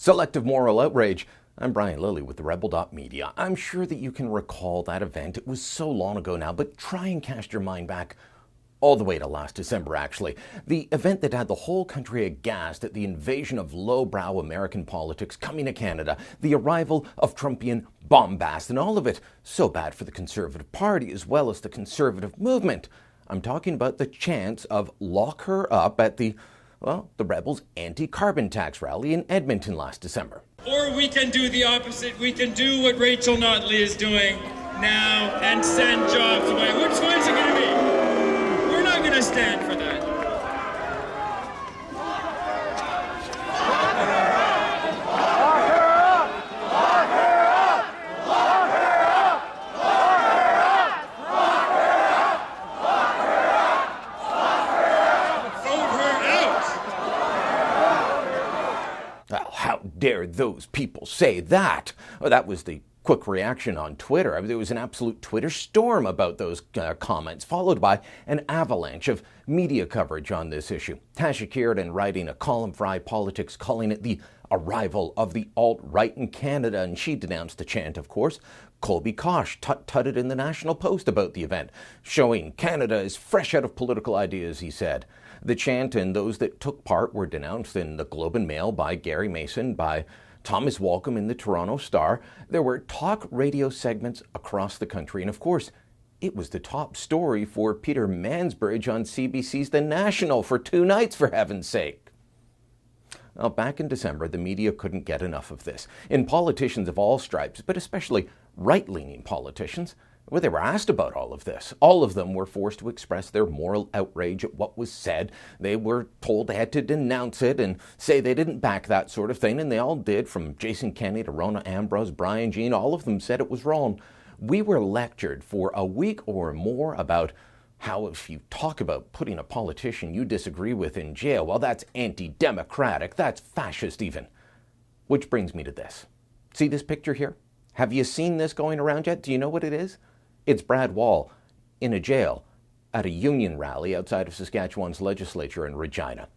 Selective moral outrage. I'm Brian Lilly with the Rebel.media. I'm sure that you can recall that event. It was so long ago now, but try and cast your mind back all the way to last December, actually. The event that had the whole country aghast at the invasion of lowbrow American politics coming to Canada, the arrival of Trumpian bombast, and all of it so bad for the Conservative Party as well as the Conservative movement. I'm talking about the chance of lock her up at the Rebels' anti-carbon tax rally in Edmonton last December. Or we can do the opposite. We can do what Rachel Notley is doing now and send jobs away. Which one's it going to be? We're not going to stand for that. How dare those people say that? Well, that was the quick reaction on Twitter. There was an absolute Twitter storm about those comments, followed by an avalanche of media coverage on this issue. Tasha Kiernan writing a column for iPolitics calling it the arrival of the alt-right in Canada, and she denounced the chant, of course. Colby Kosh tut-tutted in the National Post about the event, showing Canada is fresh out of political ideas, he said. The chant and those that took part were denounced in the Globe and Mail by Gary Mason, by Thomas Walcom in the Toronto Star. There were talk radio segments across the country, and of course, it was the top story for Peter Mansbridge on CBC's The National for 2 nights, for heaven's sake. Well, back in December, the media couldn't get enough of this. And politicians of all stripes, but especially right-leaning politicians, well, they were asked about all of this. All of them were forced to express their moral outrage at what was said. They were told they had to denounce it and say they didn't back that sort of thing, and they all did, from Jason Kenney to Rona Ambrose, Brian Jean. All of them said it was wrong. We were lectured for a week or more about how if you talk about putting a politician you disagree with in jail, well, that's anti-democratic, that's fascist even. Which brings me to this. See this picture here? Have you seen this going around yet? Do you know what it is? It's Brad Wall in a jail at a union rally outside of Saskatchewan's legislature in Regina.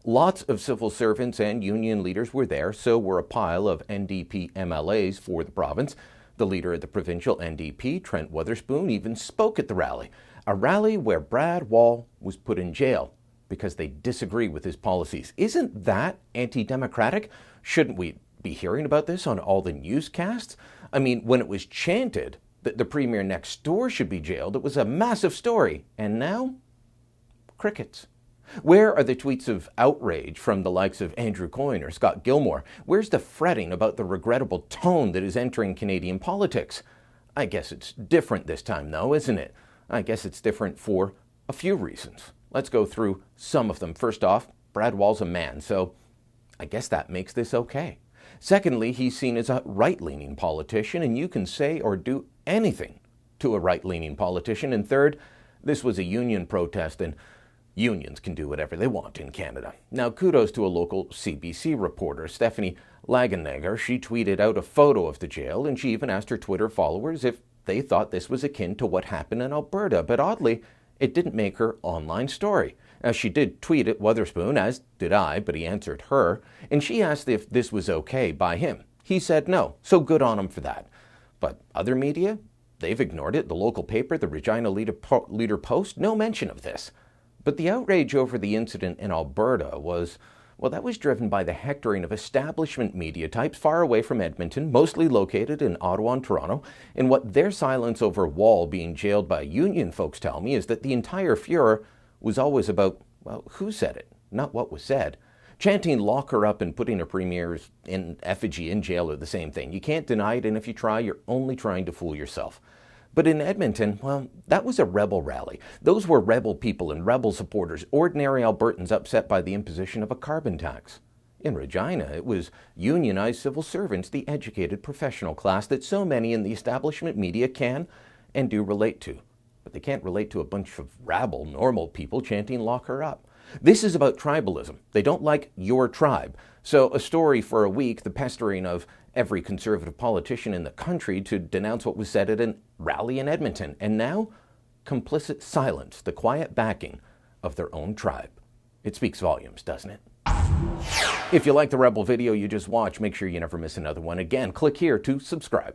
Lots of civil servants and union leaders were there, so were a pile of NDP MLAs for the province. The leader of the provincial NDP, Trent Weatherspoon, even spoke at the rally. A rally where Brad Wall was put in jail because they disagree with his policies. Isn't that anti-democratic? Shouldn't we be hearing about this on all the newscasts? I mean, when it was chanted that the premier next door should be jailed, it was a massive story. And now, crickets. Where are the tweets of outrage from the likes of Andrew Coyne or Scott Gilmore? Where's the fretting about the regrettable tone that is entering Canadian politics? I guess it's different this time, though, isn't it? I guess it's different for a few reasons. Let's go through some of them. First off, Brad Wall's a man, so I guess that makes this okay. Secondly, he's seen as a right-leaning politician, and you can say or do anything to a right-leaning politician. And third, this was a union protest, and unions can do whatever they want in Canada. Now, kudos to a local CBC reporter, Stephanie Lagenegger. She tweeted out a photo of the jail, and she even asked her Twitter followers if they thought this was akin to what happened in Alberta. But oddly, it didn't make her online story. She did tweet at Weatherspoon, as did I, but he answered her, and she asked if this was okay by him. He said no, so good on him for that. But other media, they've ignored it. The local paper, the Regina Leader Post, no mention of this. But the outrage over the incident in Alberta was driven by the hectoring of establishment media types far away from Edmonton, mostly located in Ottawa and Toronto. And what their silence over Wall being jailed by union folks tell me is that the entire furor was always about, well, who said it, not what was said. Chanting lock her up and putting a premier's in effigy in jail are the same thing. You can't deny it, and if you try, you're only trying to fool yourself. But in Edmonton, well, that was a rebel rally. Those were rebel people and rebel supporters, ordinary Albertans upset by the imposition of a carbon tax. In Regina, it was unionized civil servants, the educated professional class that so many in the establishment media can and do relate to. But they can't relate to a bunch of rabble, normal people chanting lock her up. This is about tribalism. They don't like your tribe. So a story for a week, the pestering of every Conservative politician in the country to denounce what was said at a rally in Edmonton. And now, complicit silence, the quiet backing of their own tribe. It speaks volumes, doesn't it? If you like the Rebel video you just watched, make sure you never miss another one. Again, click here to subscribe.